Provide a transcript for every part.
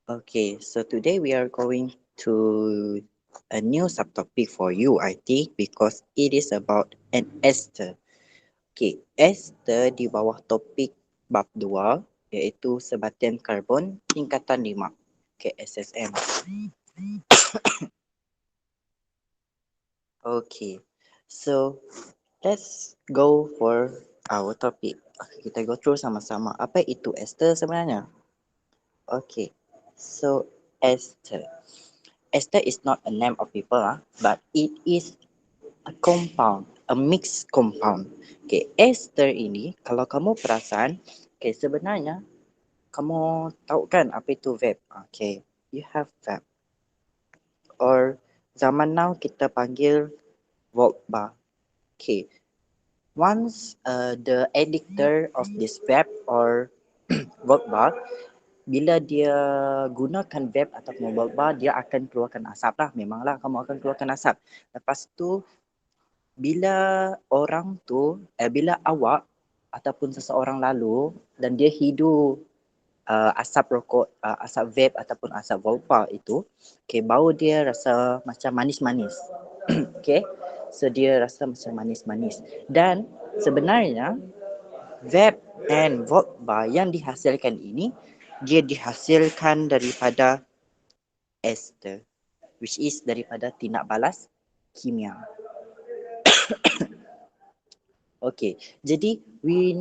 Okay, so today we are going to a new subtopic for you, I think, because it is about an ester. Okay, ester di bawah topik bab 2 iaitu sebatian karbon tingkatan 5. Okay, SSM. Okay, so let's go for our topic. Okay, kita go through sama-sama. Apa itu ester sebenarnya? Okay, so ester. Ester is not a name of people, but it is a compound, a mixed compound. Okay, ester ini kalau kamu perasan, okay, sebenarnya kamu tahu kan apa itu vape? Okay, you have vape. Or zaman now kita panggil vape bar. Okay, once the addictor of this vape or vape bar, bila dia gunakan vape ataupun vape bar, dia akan keluarkan asap lah. Memanglah kamu akan keluarkan asap. Lepas tu bila awak ataupun seseorang lalu dan dia hidu asap rokok, asap vape ataupun asap vape itu, okay, bau dia rasa macam manis-manis. Okay, so dia rasa macam manis-manis. Dan sebenarnya vape and vape yang dihasilkan ini, dia dihasilkan daripada ester, which is daripada tindak balas kimia. Okay, jadi we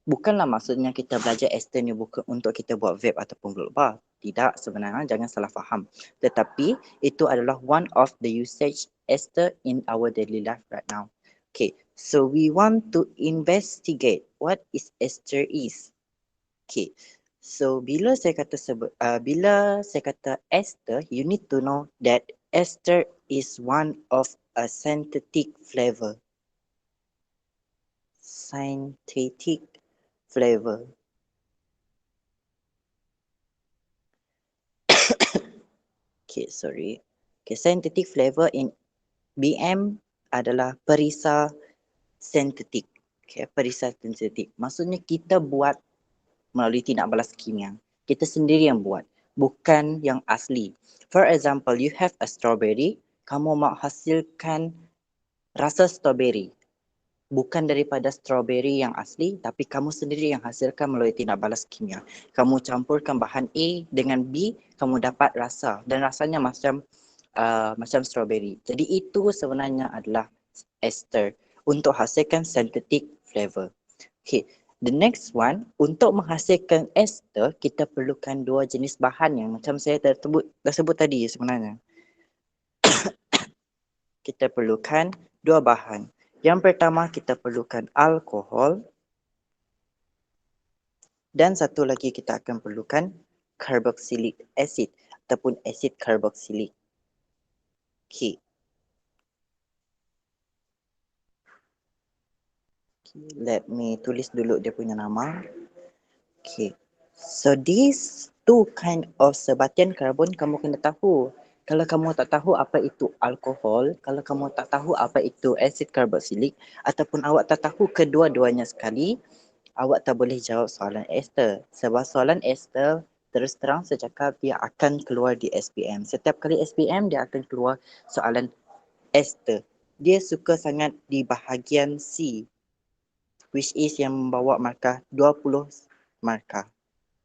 bukanlah maksudnya kita belajar ester ni bukan untuk kita buat vape ataupun vape bar. Tidak, sebenarnya jangan salah faham. Tetapi itu adalah one of the usage ester in our daily life right now. Okay, so we want to investigate what is ester is. Okay, so bila saya kata ester, you need to know that ester is one of a synthetic flavor. Synthetic flavor. Okay, sorry. Okay, synthetic flavor in BM adalah perisa sintetik. Okay, perisa sintetik. Maksudnya kita buat melalui tindak balas kimia. Kita sendiri yang buat, bukan yang asli. For example, you have a strawberry, kamu mau hasilkan rasa strawberry. Bukan daripada strawberry yang asli, tapi kamu sendiri yang hasilkan melalui tindak balas kimia. Kamu campurkan bahan A dengan B, kamu dapat rasa dan rasanya macam strawberry. Jadi itu sebenarnya adalah ester untuk hasilkan synthetic flavor. Okay, the next one, untuk menghasilkan ester, kita perlukan dua jenis bahan yang macam saya dah sebut tadi sebenarnya. Kita perlukan dua bahan. Yang pertama kita perlukan alkohol dan satu lagi kita akan perlukan carboxylic acid ataupun asid carboxylic. Okay. Let me tulis dulu dia punya nama. Okay. So these two kind of sebatian karbon kamu kena tahu. Kalau kamu tak tahu apa itu alkohol, kalau kamu tak tahu apa itu asid carboxylic ataupun awak tak tahu kedua-duanya sekali, awak tak boleh jawab soalan ester. Sebab soalan ester terus terang saya cakap dia akan keluar di SPM. Setiap kali SPM dia akan keluar soalan ester. Dia suka sangat di bahagian C, which is yang membawa markah 20 markah.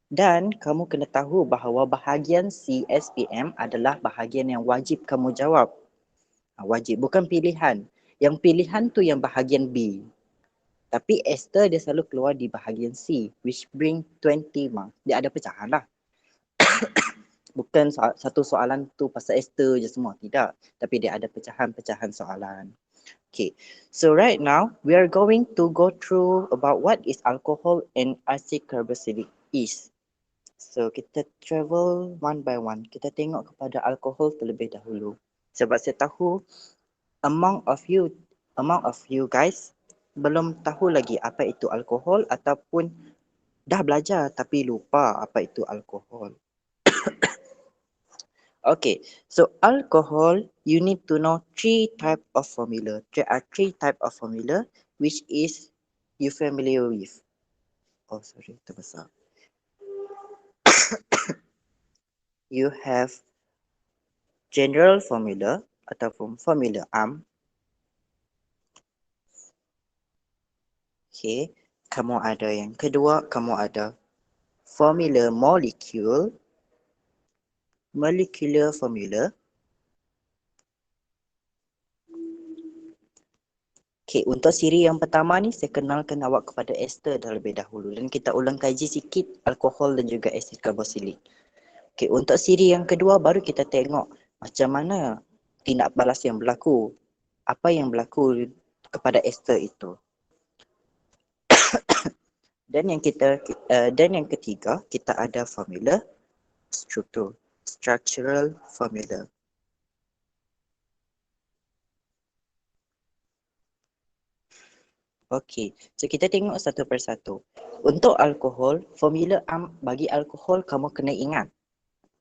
Dan kamu kena tahu bahawa bahagian C SPM adalah bahagian yang wajib kamu jawab. Wajib, bukan pilihan. Yang pilihan tu yang bahagian B. Tapi ester dia selalu keluar di bahagian C, which bring 20 marks. Dia ada pecahan lah. Bukan satu soalan tu pasal ester je semua. Tidak. Tapi dia ada pecahan-pecahan soalan. Okay, so right now we are going to go through about what is alcohol and acid carboxylic is. So kita travel one by one. Kita tengok kepada alkohol terlebih dahulu. Sebab saya tahu among of you guys belum tahu lagi apa itu alkohol ataupun dah belajar tapi lupa apa itu alkohol. Okay, so alcohol you need to know three type of formula. There are three type of formula which is you familiar with. Oh sorry, terbesar. you have general formula ataupun formula ARM. Okay, kamu ada yang kedua, kamu ada formula molecular formula. Okay, untuk siri yang pertama ni saya kenalkan awak kepada ester terlebih dahulu dan kita ulang kaji sikit alkohol dan juga asid karboksilik. Okay, untuk siri yang kedua baru kita tengok macam mana tindak balas yang berlaku. Apa yang berlaku kepada ester itu. Dan yang ketiga kita ada formula structural formula. Okey, so kita tengok satu persatu. Untuk alkohol, formula bagi alkohol kamu kena ingat.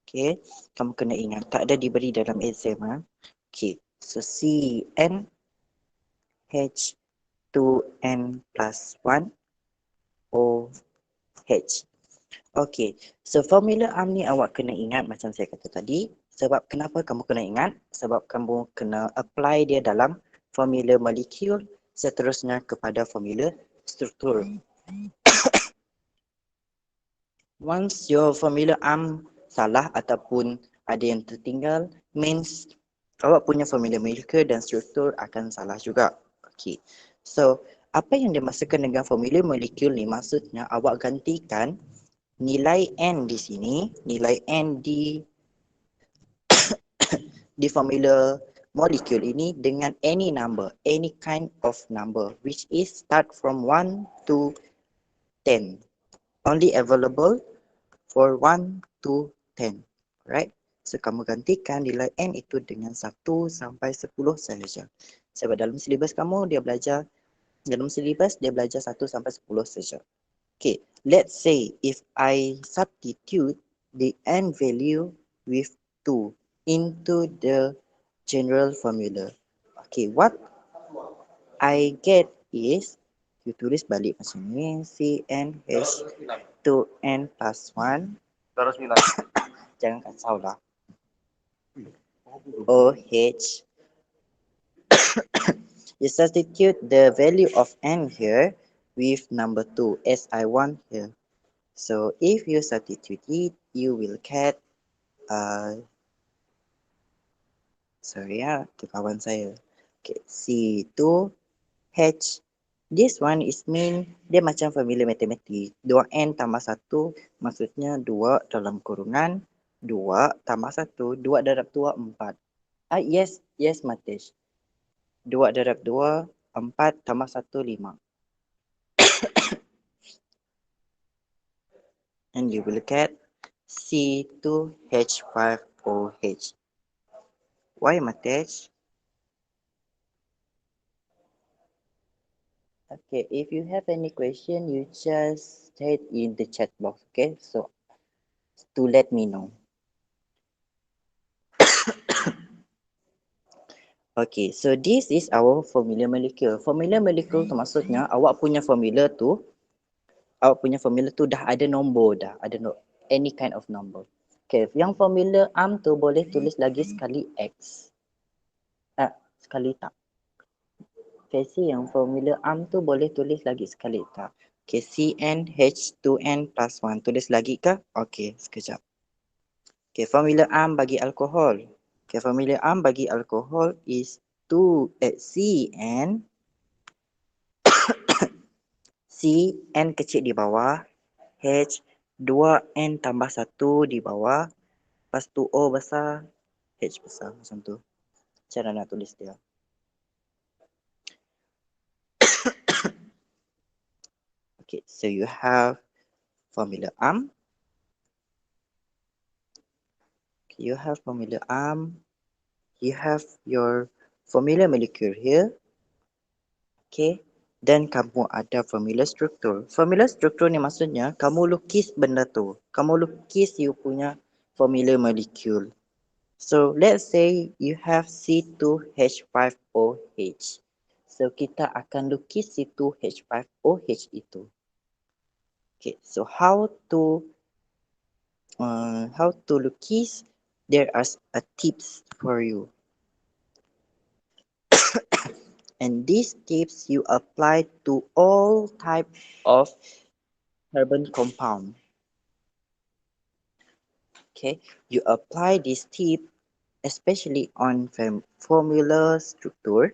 Okey, kamu kena ingat. Tak ada diberi dalam exam. Okey, so CnH2n plus 1 OH. Okey, so formula ni awak kena ingat macam saya kata tadi. Sebab kenapa kamu kena ingat? Sebab kamu kena apply dia dalam formula molekul, seterusnya kepada formula struktur. Once your formula salah ataupun ada yang tertinggal, means awak punya formula molekul dan struktur akan salah juga. Okey, so apa yang dimaksudkan dengan formula molekul ni? Maksudnya awak gantikan nilai N di sini, nilai N di formula molecule ini dengan any number, any kind of number which is start from 1 to 10. Only available for 1 to 10. Right? So kamu gantikan nilai N itu dengan 1 sampai 10 sahaja. Sebab dalam silibus kamu dia belajar 1 sampai 10 saja. Okay, let's say if I substitute the N value with 2 into the general formula. Okay, what I get is, you tulis balik macam ni, CnH2n plus 1. Jangan kacau lah. OH. You substitute the value of N here with number 2 as I want here. So if you substitute it, you will get sorry tu kawan saya. Okay, C2H. This one is mean dia macam formula matematik. 2N tambah 1 maksudnya 2 dalam kurungan 2 tambah 1, 2 darab 2 4. Yes Matesh. 2 darab 2 4 tambah 1 5. And you will get C2H5OH. Why Matesh? Okay, if you have any question, you just state in the chat box, okay? So, to let me know. Okay, so this is our formula molecule. Formula molecule tu maksudnya awak punya formula tu dah ada nombor dah, ada any kind of number. Okay, yang formula tu boleh tulis lagi sekali X. Sekali tak. Okay, yang formula tu boleh tulis lagi sekali tak. Okay, CnH2n plus 1. Tulis lagi ke? Okay, sekejap. Okay, formula bagi alkohol. Okay, formula bagi alkohol is Cn Cn kecil di bawah, H 2n tambah 1 di bawah, lepas tu O besar, H besar macam tu. Cara nak tulis dia. Okay, so you have formula you have formula you have your formula molecule here. Okay, dan kamu ada formula struktur. Formula struktur ni maksudnya kamu lukis benda tu. Kamu lukis you punya formula molecule. So let's say you have C2H5OH. So kita akan lukis C2H5OH itu. Okay, so how to how to lukis, there are a tips for you. And these tips you apply to all type of carbon compound. Okay, you apply this tip especially on formula structure,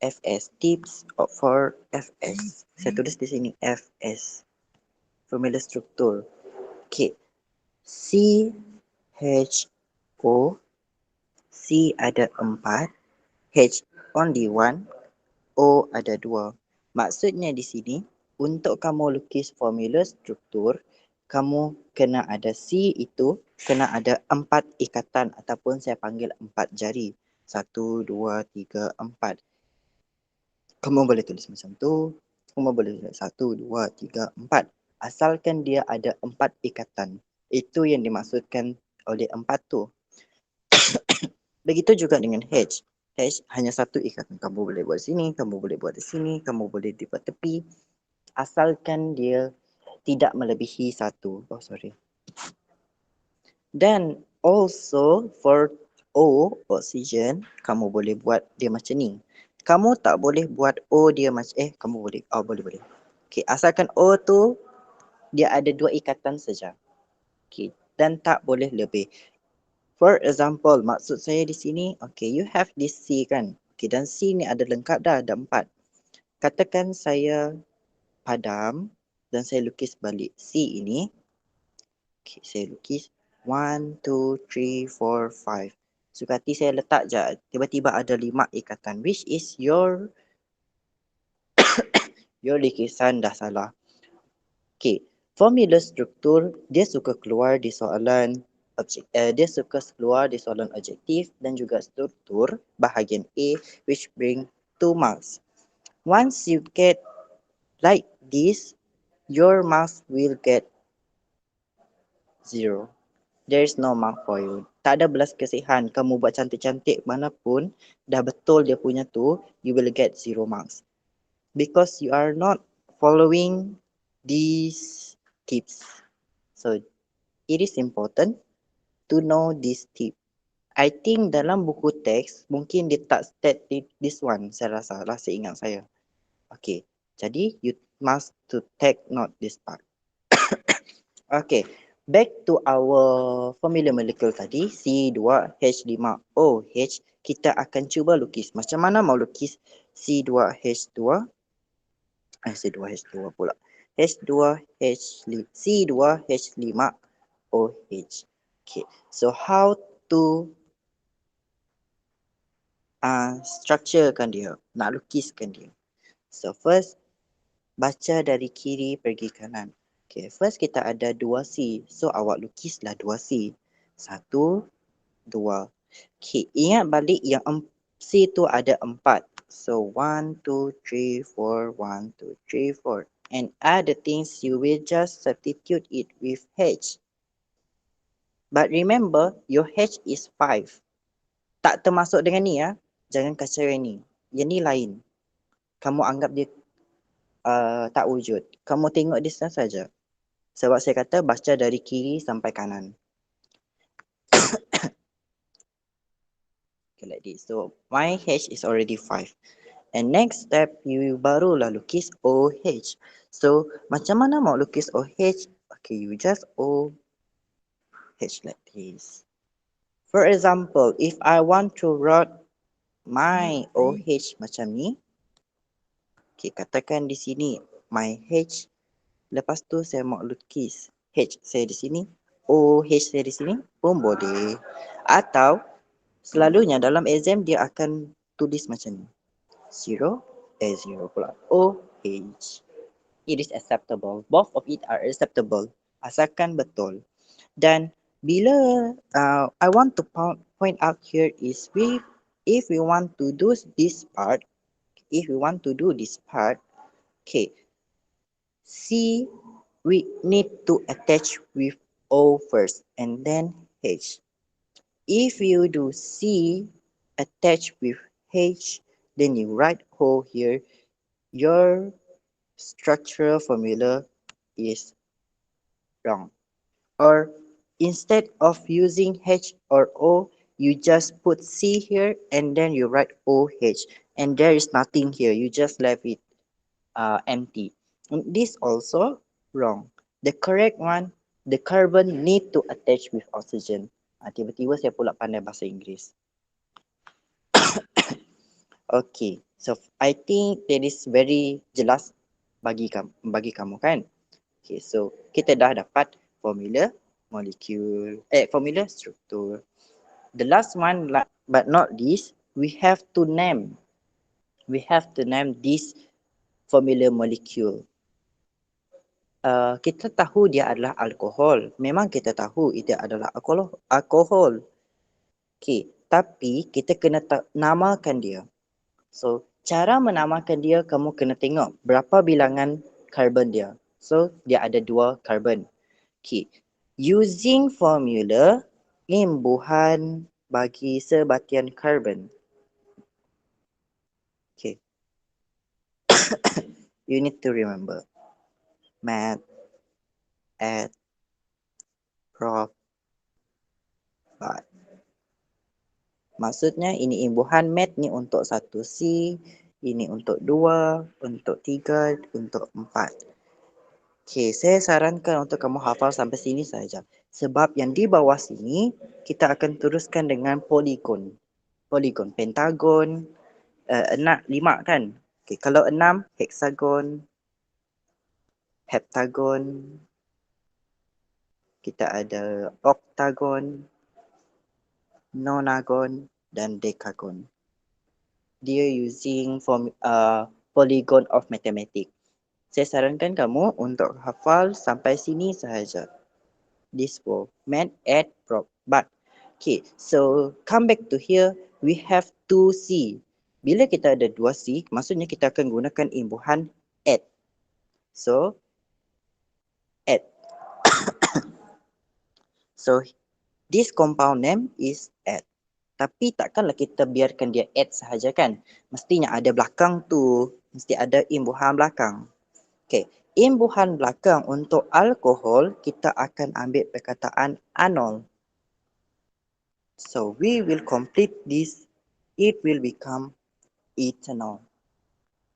FS tips for FS. Saya tulis di sini FS, formula struktur. Okay, C H O, C ada 4, H only 1, O ada 2. Maksudnya di sini, untuk kamu lukis formula struktur, kamu kena ada C itu, kena ada 4 ikatan ataupun saya panggil 4 jari. 1, 2, 3, 4. Kamu boleh tulis macam tu. Kamu boleh tulis 1, 2, 3, 4. Asalkan dia ada 4 ikatan. Itu yang dimaksudkan oleh 4 tu. Begitu juga dengan H. H hanya satu ikatan. Kamu boleh buat sini, kamu boleh buat di sini, kamu boleh buat tepi. Asalkan dia tidak melebihi satu. Oh, sorry. Dan also for O, oxygen, kamu boleh buat dia macam ni. Kamu tak boleh buat O dia macam, kamu boleh. Oh, boleh. Okay, asalkan O tu, dia ada 2 ikatan saja. Okay, dan tak boleh lebih. For example, maksud saya di sini, okay, you have this C kan. Okay, dan C ni ada lengkap dah, ada 4. Katakan saya padam dan saya lukis balik C ini. Okay, saya lukis 1, 2, 3, 4, 5. Suka hati saya letak je, tiba-tiba ada 5 ikatan. Which is your lukisan dah salah. Okay, formula struktur, dia suka keluar di soalan dia suka keluar di soalan objektif dan juga struktur bahagian A, which bring 2 marks. Once you get like this, your marks will get 0. There is no mark for you. Tak ada belas kasihan. Kamu buat cantik-cantik mana pun, dah betul dia punya tu, you will get 0 marks. Because you are not following these tips. So, it is important to know this tip. I think dalam buku teks, mungkin dia tak state this one, saya rasa lah, seingat saya. Okay, jadi you must to take note this part. Okay, back to our formula molecule tadi, C2H5OH, kita akan cuba lukis. Macam mana mau lukis C2H2? C2H2 pula. C2H5OH. Okay, so how to structurekan dia, nak lukiskan dia. So first, baca dari kiri pergi kanan. Okay, first kita ada 2C. So awak lukislah 2C. 1, 2. Okay, ingat balik yang C tu ada 4. So 1, 2, 3, 4, 1, 2, 3, 4. And other things you will just substitute it with H. But remember, your H is 5. Tak termasuk dengan ni ya. Jangan kacau yang ni. Yang ni lain. Kamu anggap dia tak wujud. Kamu tengok di sana saja. Sebab saya kata baca dari kiri sampai kanan. Okay, like this. So my H is already 5. And next step, you barulah lukis OH. So macam mana mau lukis OH? Okay, you just OH like this. For example, if I want to write my OH macam ni. Okay, katakan di sini my H. Lepas tu saya mau lukis H saya di sini, OH saya di sini pun boleh. Atau selalunya dalam exam dia akan tulis macam ni. 0, 0 pula. OH. It is acceptable. Both of it are acceptable. Asalkan betul. Dan bila I want to point out here is if we want to do this part, okay, C we need to attach with O first and then H. If you do C attach with H, then you write O here, your structural formula is wrong. Or instead of using H or O, you just put C here and then you write OH. And there is nothing here. You just left it empty. And this also wrong. The correct one, the carbon need to attach with oxygen. Tiba-tiba saya pula pandai bahasa Inggeris. Okay, so I think that is very jelas bagi kamu kan? Okay, so kita dah dapat formula formula struktur. The last one, but not least, we have to name. We have to name this formula molecule. Kita tahu dia adalah alkohol. Memang kita tahu itu adalah alkohol. Okay, tapi kita kena namakan dia. So, cara menamakan dia, kamu kena tengok berapa bilangan karbon dia. So, dia ada 2 karbon. Okay, using formula, imbuhan bagi sebatian karbon. Okay, you need to remember. Math, add, prop, but. Maksudnya ini imbuhan mat ni untuk 1C, ini untuk 2, untuk 3, untuk 4. Okey, saya sarankan untuk kamu hafal sampai sini saja. Sebab yang di bawah sini kita akan teruskan dengan poligon. Poligon, pentagon, 5 kan? Okey, kalau 6, hexagon, heptagon, kita ada octagon, nonagon dan decagon. Dia using polygon of mathematics. Saya sarankan kamu untuk hafal sampai sini sahaja. This for math, add, prop, but. Okay, so come back to here. We have 2C. Bila kita ada 2C, maksudnya kita akan gunakan imbuhan add. So, add. So, this compound name is add. Tapi takkanlah kita biarkan dia add sahaja kan. Mestinya ada belakang tu. Mesti ada imbuhan belakang. Okay. Imbuhan belakang untuk alkohol, kita akan ambil perkataan anol. So, we will complete this. It will become ethanol.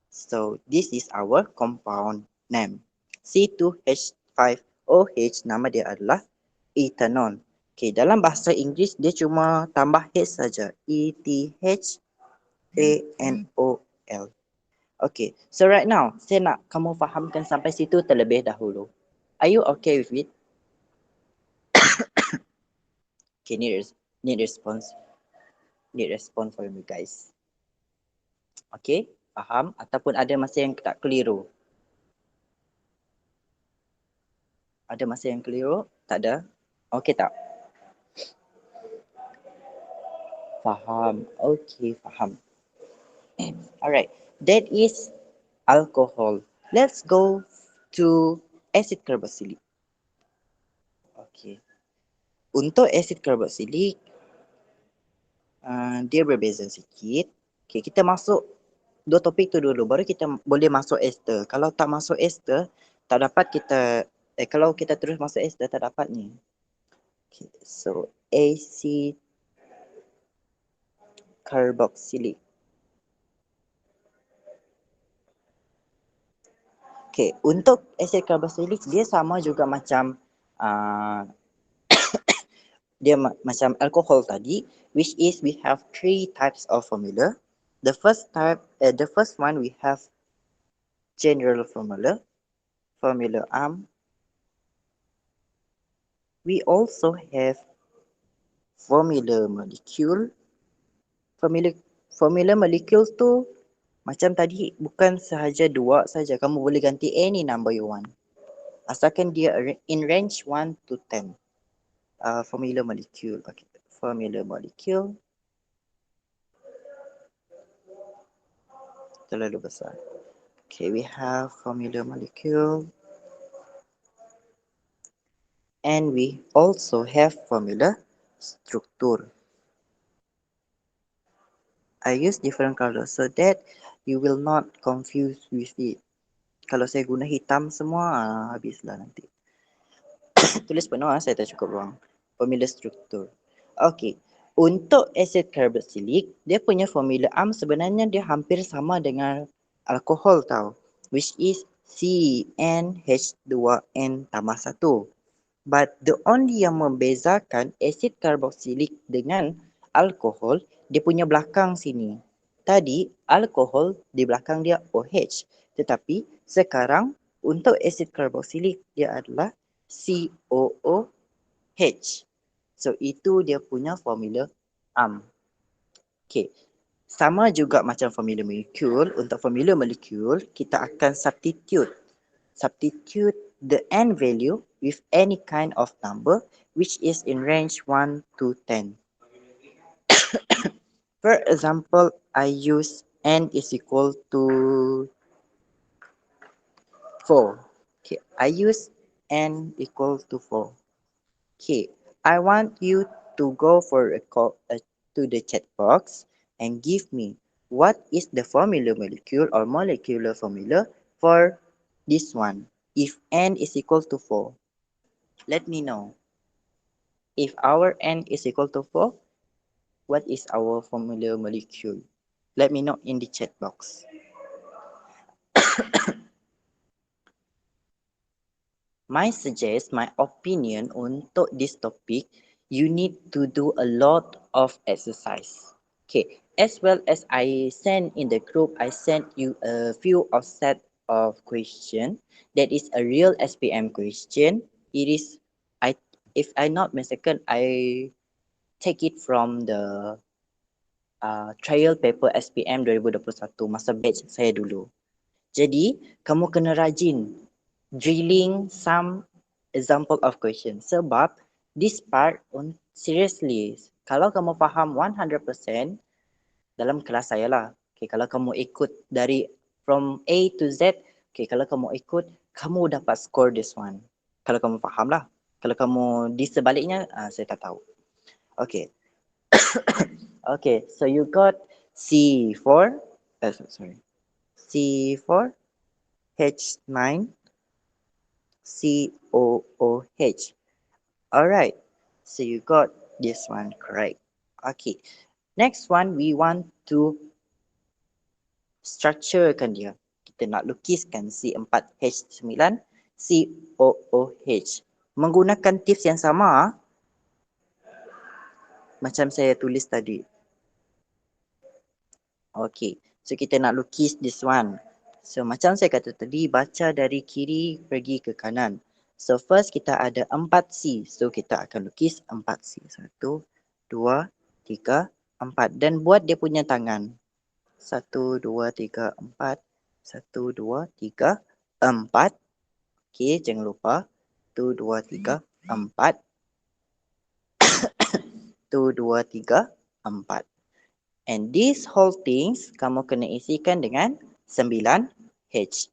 So, this is our compound name. C2H5OH, nama dia adalah ethanol. Okay, dalam bahasa Inggeris dia cuma tambah H saja. ETHANOL. Okay, so right now saya nak kamu fahamkan sampai situ terlebih dahulu. Are you okay with it? Okay, need response. Need response from you guys. Okay, faham? Ataupun ada masa yang tak keliru? Ada masa yang keliru? Tak ada? Okay tak? Faham. Okay, faham. Alright, that is alcohol. Let's go to acid carboxylic. Okay. Untuk acid carboxylic, dia berbeza sikit. Okay, kita masuk 2 topik tu dulu, baru kita boleh masuk ester. Kalau tak masuk ester, tak dapat kita, kalau kita terus masuk ester, tak dapat ni. Okay, so acid carboxylic. Okay, untuk acid carboxylic dia sama juga macam dia macam alcohol tadi, which is we have 3 types of formula. The first one we have general formula, formula ARM. We also have formula molecule. Formula molecule tu macam tadi bukan sahaja 2 saja, kamu boleh ganti any number you want. Asalkan dia in range 1 to 10. Formula molecule. Okay. Formula molecule. Terlalu besar. Okay, we have formula molecule. And we also have formula struktur. I use different colors so that you will not confuse with it. Kalau saya guna hitam semua, habislah nanti. Tulis penuh saya tak cukup ruang. Formula struktur. Okey. Untuk asid karboksilik, dia punya formula AMP sebenarnya dia hampir sama dengan alkohol tau. Which is CnH2n tambah 1. But the only yang membezakan asid karboksilik dengan alkohol, dia punya belakang sini. Tadi, alkohol di belakang dia OH. Tetapi sekarang untuk asid karboksilik, dia adalah COOH. So, itu dia punya formula AMP. Okay. Sama juga macam formula molekul. Untuk formula molekul, kita akan substitute the n value with any kind of number which is in range 1 to 10. For example, I use n is equal to 4. Okay, I use n equal to 4. Okay, I want you to go for a call to the chat box and give me what is the formula molecule or molecular formula for this one. If n is equal to 4, let me know. If our n is equal to 4, what is our formula molecule? Let me know in the chat box. My opinion untuk this topic, you need to do a lot of exercise. Okay, as well as I send in the group, I sent you a few of set of question. That is a real SPM question. It is, if I not mistaken, I take it from the trial paper SPM 2021 masa batch saya dulu. Jadi, kamu kena rajin drilling some example of question. Sebab, this part, seriously, kalau kamu faham 100% dalam kelas saya lah. Okay, kalau kamu ikut dari from A to Z, okay, kalau kamu ikut, kamu dapat score this one. Kalau kamu faham lah. Kalau kamu di sebaliknya, saya tak tahu. Okay. Okay, so you got C4, sorry, C4, H9, COOH. Alright, so you got this one correct. Okay, next one we want to structurekan dia. Kita nak lukiskan C4H9, COOH. Menggunakan tips yang sama macam saya tulis tadi. Okay, so kita nak lukis this one. So macam saya kata tadi, baca dari kiri pergi ke kanan. So first kita ada 4C. So kita akan lukis 4C. 1, 2, 3, 4. Dan buat dia punya tangan. 1, 2, 3, 4. 1, 2, 3, 4. Okay, jangan lupa. 1, 2, 3, 4. 1, 2, 3, 4. And these whole things kamu kena isikan dengan 9H.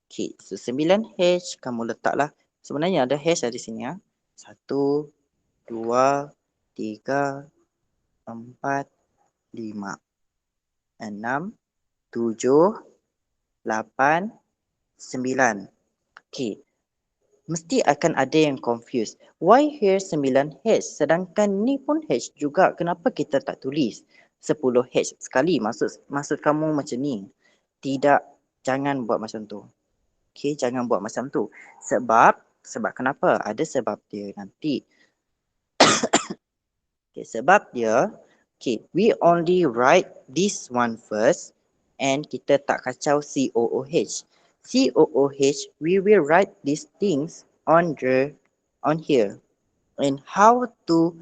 Okay, so 9H kamu letaklah. Sebenarnya ada H di sini ya. 1, 2, 3, 4, 5, 6, 7, 8, 9. Okay, mesti akan ada yang confused. Why here 9H? Sedangkan ni pun H juga. Kenapa kita tak tulis 10H sekali? Maksud kamu macam ni. Tidak, jangan buat macam tu. Okay, jangan buat macam tu. Sebab kenapa? Ada sebab dia nanti. Okay, sebab dia, okay, we only write this one first and kita tak kacau COOH. COOH, we will write these things on here. And how to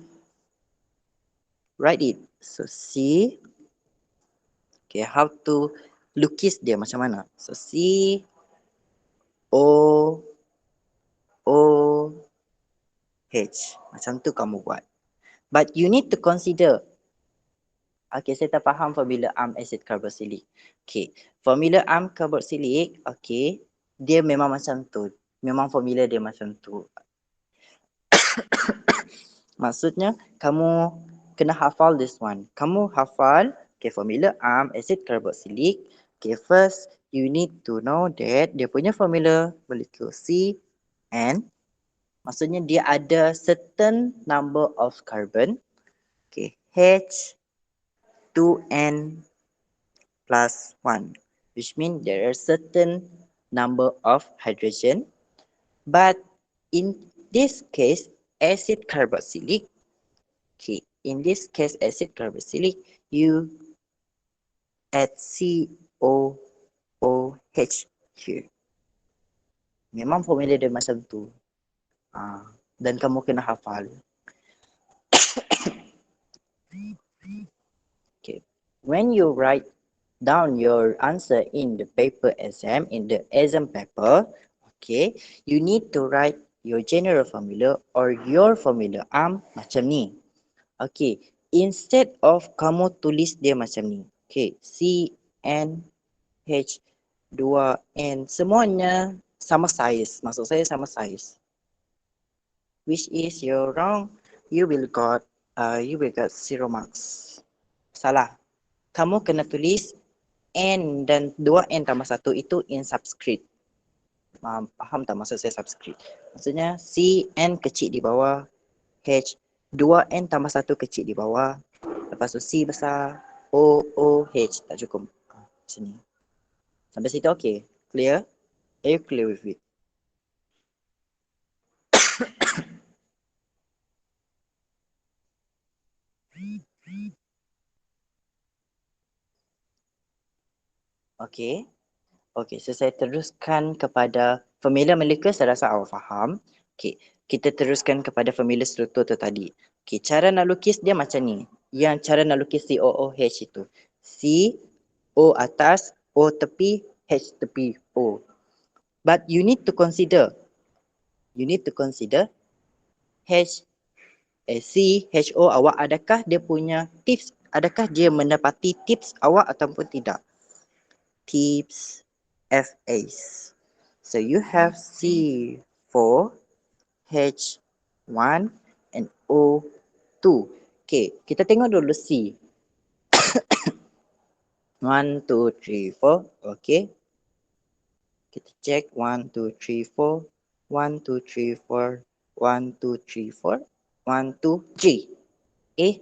write it? So C, okay, how to lukis dia macam mana? So C, O, O, H. Macam tu kamu buat. But you need to consider. Okay, saya tak faham formula AMP acid carboxylic. Okay, formula AMP carboxylic, okay, dia memang macam tu. Memang formula dia macam tu. Maksudnya, kamu kena hafal this one. Kamu hafal, okay, formula AMP acid carboxylic. Okay, first, you need to know that dia punya formula molecule C and Maksudnya dia ada certain number of carbon. Okay, H2N plus 1, which means there are certain number of hydrogen. But in this case, acid carboxylic, okay, in this case acid carboxylic, you add COOH here. Memang formula dia macam tu. Dan kamu kena hafal. Okay. When you write down your answer in the paper exam, in the exam paper, okay, you need to write your general formula or your formula macam ni. Okay, instead of kamu tulis dia macam ni. Okay, CnH2n semuanya sama saiz. Maksud saya sama saiz. Which is you're wrong, you will got 0 marks. Salah. Kamu kena tulis N dan 2N tambah 1 itu in subscript. Faham tak maksud saya subscript? Maksudnya CN kecil di bawah, H 2N tambah 1 kecil di bawah, lepas tu C besar, OOH tak cukup. Macam ni. Sampai situ okay? Clear? Are you clear with it? Okay. Okay, so saya teruskan kepada formula molekul, saya rasa awak faham. Okay, kita teruskan kepada formula struktur tu tadi. Okay, cara nak lukis dia macam ni. Yang cara nak lukis COOH itu. C, O atas, O tepi, H tepi, O. But you need to consider H, C, H, O awak adakah dia punya tips, adakah dia mendapati tips awak ataupun tidak? Tips FAs. So you have C4, H1 and O2. Okay, kita tengok dulu C. 1, 2, 3, 4. Okay. Kita check 1, 2, 3, 4. 1, 2, 3, 4. 1, 2, 3, 4. 1, 2, 3.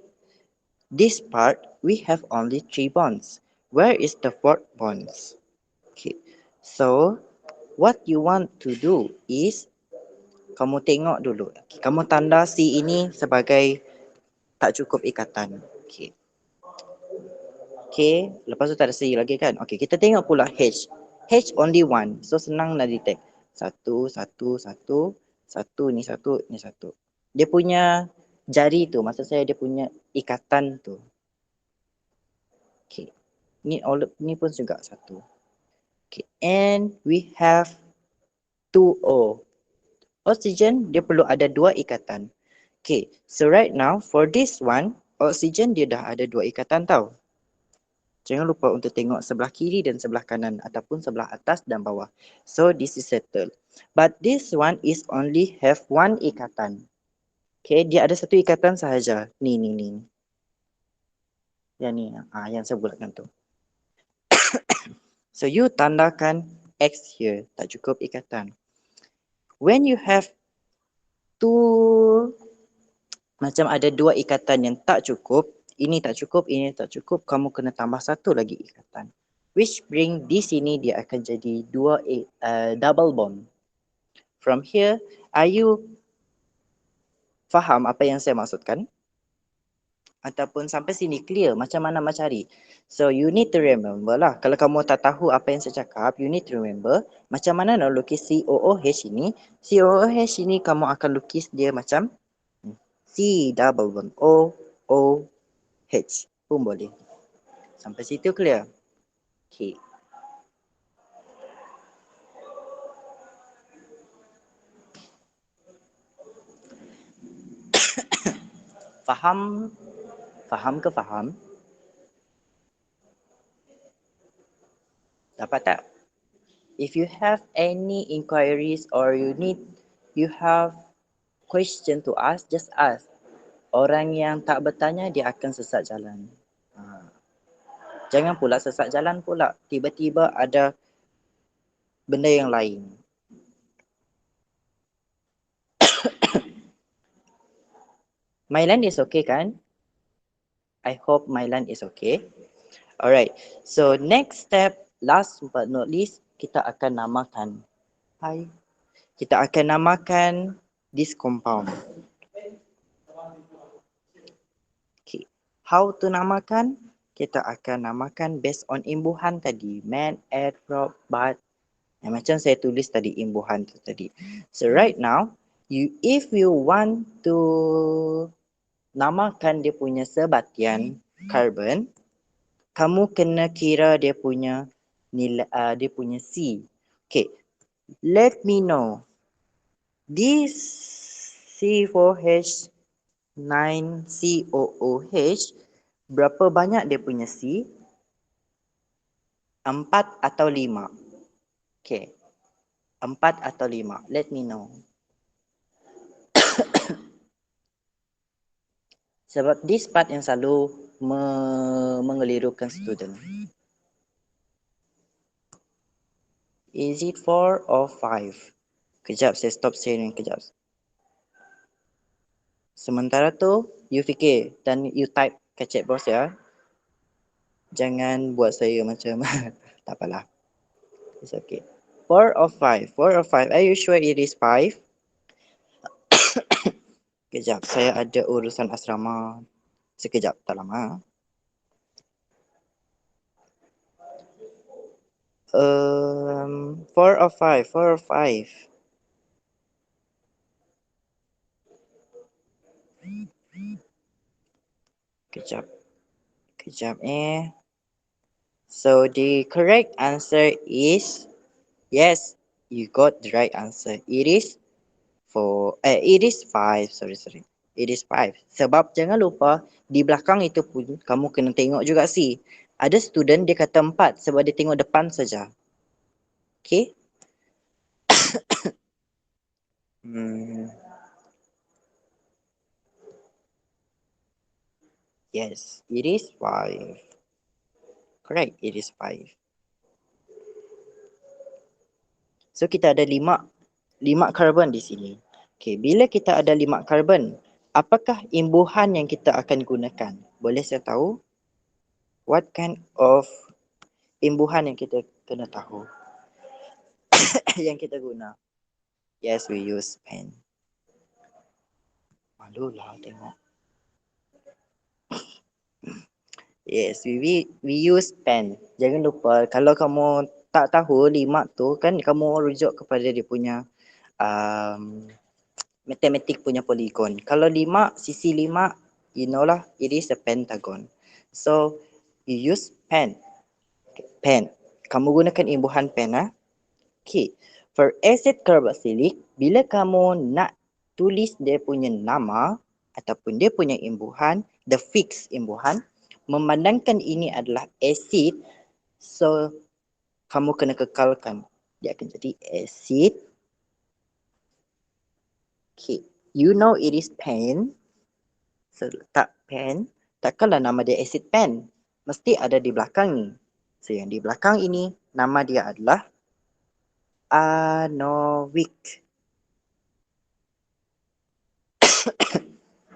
This part, we have only 3 bonds. Where is the 4th bonds? Okay. So, what you want to do is, kamu tengok dulu. Kamu tanda C ini sebagai tak cukup ikatan. Okay. Okay, lepas tu tak ada C lagi kan? Okay, kita tengok pula H. H only one. So, senang nak detect. Satu, ni satu. Dia punya jari tu, maksud saya dia punya ikatan tu. Okay. Ni pun juga satu. Okay, and we have 2O. Oksigen dia perlu ada 2 ikatan. Okay, so right now for this one, oksigen dia dah ada 2 ikatan tau. Jangan lupa untuk tengok sebelah kiri dan sebelah kanan ataupun sebelah atas dan bawah. So this is settled. But this one is only have 1 ikatan. Okay, dia ada 1 ikatan sahaja. Ni. Yang ni, yang saya bulatkan tu. So you tandakan X here, tak cukup ikatan. When you have macam ada 2 ikatan yang tak cukup, ini tak cukup, kamu kena tambah 1 lagi ikatan. Which bring di sini dia akan jadi 2 double bond. From here, are you faham apa yang saya maksudkan? Ataupun sampai sini clear macam mana nak cari? So you need to remember lah. Kalau kamu tak tahu apa yang saya cakap, you need to remember macam mana nak lukis COOH ini. COOH ini kamu akan lukis dia macam C double bond OOH pun boleh. Sampai situ clear? Okay. Faham? Faham ke faham? Dapat tak? If you have any inquiries or you have question to ask, just ask. Orang yang tak bertanya, dia akan sesat jalan. Jangan pula sesat jalan pula. Tiba-tiba ada benda yang lain. Mylan is okay kan? I hope Mylan is okay. Alright, so next step, last but not least, kita akan namakan. Hai. Kita akan namakan this compound. Okay. How to namakan? Kita akan namakan based on imbuhan tadi. Man, air, drop, but. Macam saya tulis tadi imbuhan tu tadi. So right now, if you want to namakan dia punya sebatian carbon, kamu kena kira dia punya nilai, dia punya C. Okay, let me know. This C4H9COOH, berapa banyak dia punya C? 4 atau 5? Okay, 4 atau 5? Let me know. Sebab this part yang selalu mengelirukan student. Is it 4 or 5? Kejap, saya stop sharing kejap. Sementara tu, you fikir dan you type kat chat box ya. Jangan buat saya macam tak apalah. It's okay. 4 or 5? 4 or 5? Are you sure it is 5? Kejap, saya ada urusan asrama. Sekejap, tak lama. 4 or 5? 4 or 5? Kejap. Kejap So the correct answer is, yes, you got the right answer. It is 5. Sorry. It is 5. Sebab jangan lupa, di belakang itu pun kamu kena tengok juga sih. Ada student dia kata 4 sebab dia tengok depan saja. Okay? Yes, it is 5. Correct, it is 5. So kita ada 5 karbon di sini. Okay, bila kita ada 5 karbon, apakah imbuhan yang kita akan gunakan? Boleh saya tahu? What kind of imbuhan yang kita kena tahu? yang kita guna? Yes, we use pen. Malulah tengok. Yes, we use pen. Jangan lupa, kalau kamu tak tahu 5 tu kan kamu rujuk kepada dia punya matematik punya polygon. Kalau 5, sisi 5, you know lah, it is a pentagon. So, you use pen. Pen. Kamu gunakan imbuhan pen. Okay. For acid carboxylic, bila kamu nak tulis dia punya nama ataupun dia punya imbuhan, the fixed imbuhan, memandangkan ini adalah acid, so kamu kena kekalkan. Dia akan jadi acid. Okay. You know it is pen. So, letak pen. Takkanlah nama dia acid pen. Mesti ada di belakang ni. So, yang di belakang ini, nama dia adalah Anoic.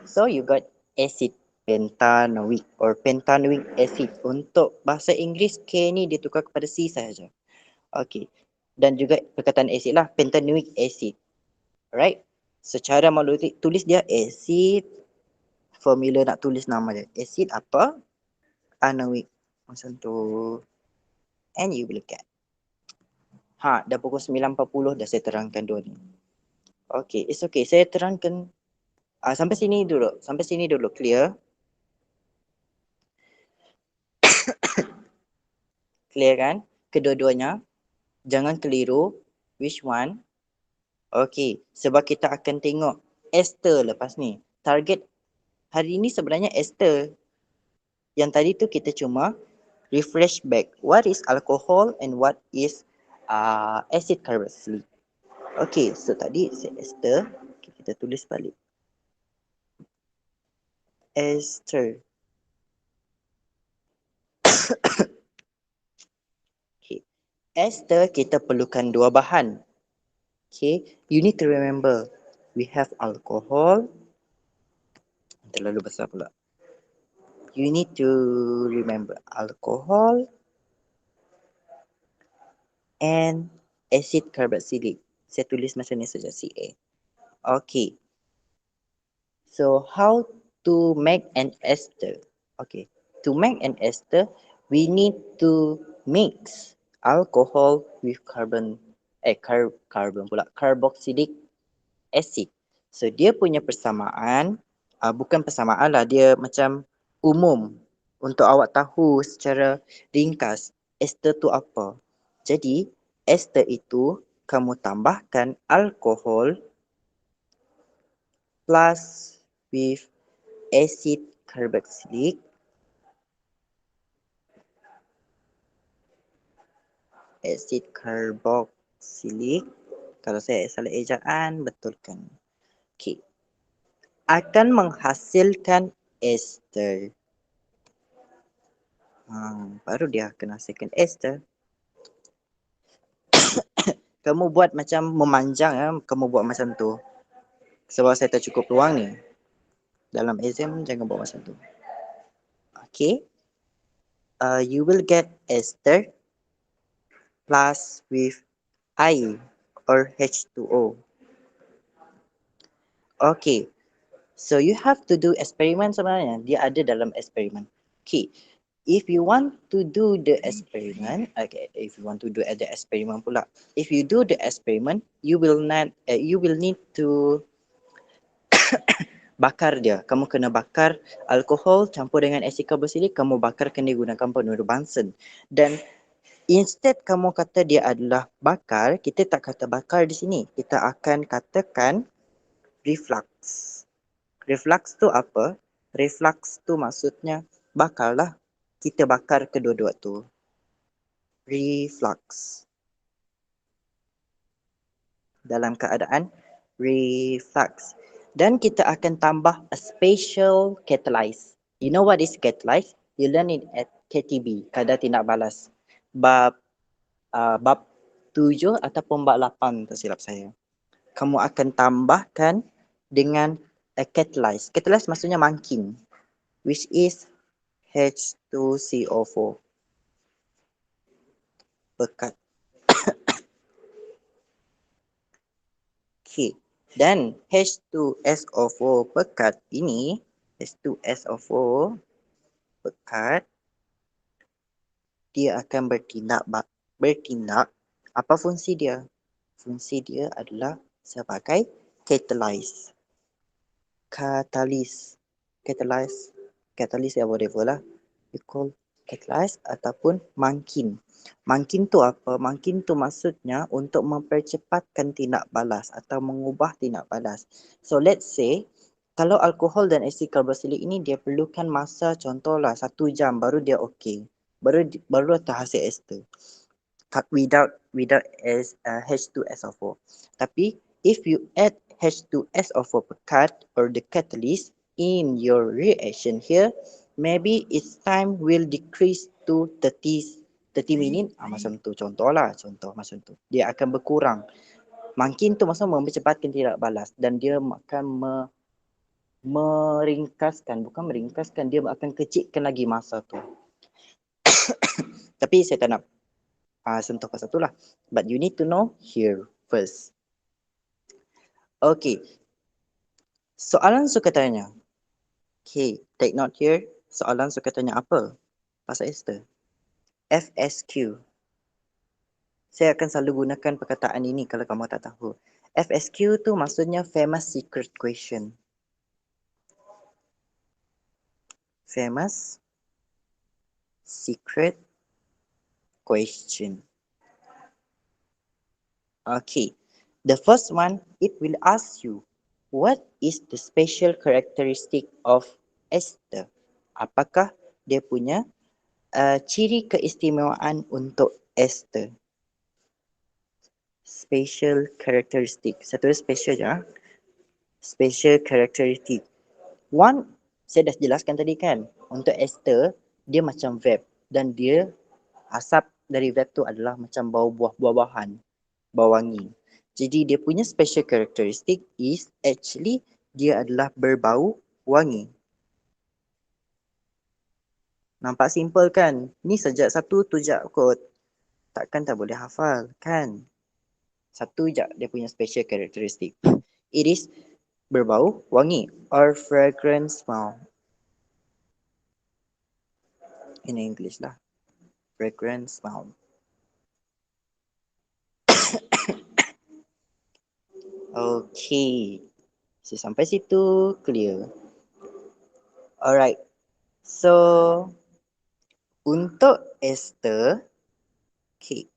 So, you got acid pentanoic or pentanoic acid. Untuk bahasa Inggeris, K ni dia tukar kepada C sahaja. Okay. Dan juga perkataan acid lah, pentanoic acid. Alright. Secara malu tulis dia acid. Formula nak tulis nama dia. Acid apa? Anoic. Macam tu. And you will get. Dah pukul 9.40 dah saya terangkan dua ni. Okay, it's okay. Saya terangkan sampai sini dulu. Sampai sini dulu. Clear? Clear kan? Kedua-duanya. Jangan keliru. Which one? Okay, sebab kita akan tengok ester lepas ni. Target hari ni sebenarnya ester. Yang tadi tu kita cuma refresh back. What is alcohol and what is acid carboxylic? Okay, so tadi ester. Okay, kita tulis balik. Ester. Okay. Ester kita perlukan dua bahan. Okay, you need to remember we have alcohol Terlalu besar pula. You need to remember alcohol and acid carboxylic. Saya tulis macam ni saja, Ca. Okay. So how to make an ester? Okay. To make an ester, we need to mix alcohol with carboxylic acid. So dia punya persamaan, bukan persamaan lah, dia macam umum untuk awak tahu secara ringkas ester tu apa. Jadi ester itu kamu tambahkan alkohol plus with acid carboxylic kalau saya salah ejaan betulkan. Okey, akan menghasilkan ester. Baru dia akan hasilkan ester. Kamu buat macam memanjang ya, kamu buat macam tu. Sebab saya tak cukup peluang ni. Dalam exam jangan buat macam tu. Okay. You will get ester plus with air or H2O. Okay. So you have to do experiment sebenarnya. Dia ada dalam eksperimen. Okay. If you want to do the experiment, okay, if you want to do the experiment pula, if you do the experiment, you will need to bakar dia. Kamu kena bakar alkohol campur dengan asid karboksilik, kamu bakar kena gunakan penuruh Bunsen. Dan instead kamu kata dia adalah bakar, kita tak kata bakar di sini. Kita akan katakan reflux. Reflux tu apa? Reflux tu maksudnya bakarlah. Kita bakar kedua-dua tu. Reflux. Dalam keadaan reflux. Dan kita akan tambah a special catalyze. You know what is catalyze? You learn it at KTB, kadar tindak balas. Bab 7 ataupun bab 8 tersilap saya. Kamu akan tambahkan dengan a catalyze. Catalyze maksudnya mangkin, which is H2CO4. Pekat. Okay. Dan H2SO4 pekat ini, H2SO4 pekat, dia akan bertindak. Apa fungsi dia? Fungsi dia adalah sebagai catalyst. Catalyst ya whatever lah. You call catalyst ataupun mangkin. Mangkin tu apa? Mangkin tu maksudnya untuk mempercepatkan tindak balas atau mengubah tindak balas. So let's say kalau alkohol dan asid karboksilik ini dia perlukan masa contohlah 1 jam baru dia okey. Baru terhasil ester. Without H2SO4. Tapi if you add H2SO4 pekat or the catalyst in your reaction here, maybe its time will decrease to 30 minit. Macam tu contohlah, contoh macam tu. Dia akan berkurang. Makin tu maksudnya mempercepatkan tindak balas dan dia akan meringkaskan, dia akan kecilkan lagi masa tu. Tapi saya tak nak sentuh pasal tu lah. But you need to know here first. Okay. Soalan suka tanya. Okay, take note here. Soalan suka tanya apa? Pasal ester. FSQ. Saya akan selalu gunakan perkataan ini kalau kamu tak tahu. FSQ tu maksudnya famous secret question. Famous secret question. Okay. The first one, it will ask you, what is the special characteristic of ester? Apakah dia punya ciri keistimewaan untuk ester? Special characteristic. Saya tulis special je. Special characteristic. One, saya dah jelaskan tadi kan. Untuk ester, dia macam vape. Dan dia, asap dari vape tu adalah macam bau buah-buahan. Bau wangi. Jadi dia punya special characteristic is actually dia adalah berbau wangi. Nampak simple kan? Ni sejak satu tu je kot. Takkan tak boleh hafal kan? Satu je dia punya special characteristic. It is berbau wangi or fragrant smell. In English lah. Fragrant smell. Okay. So sampai situ clear. Alright. So untuk ester, okay,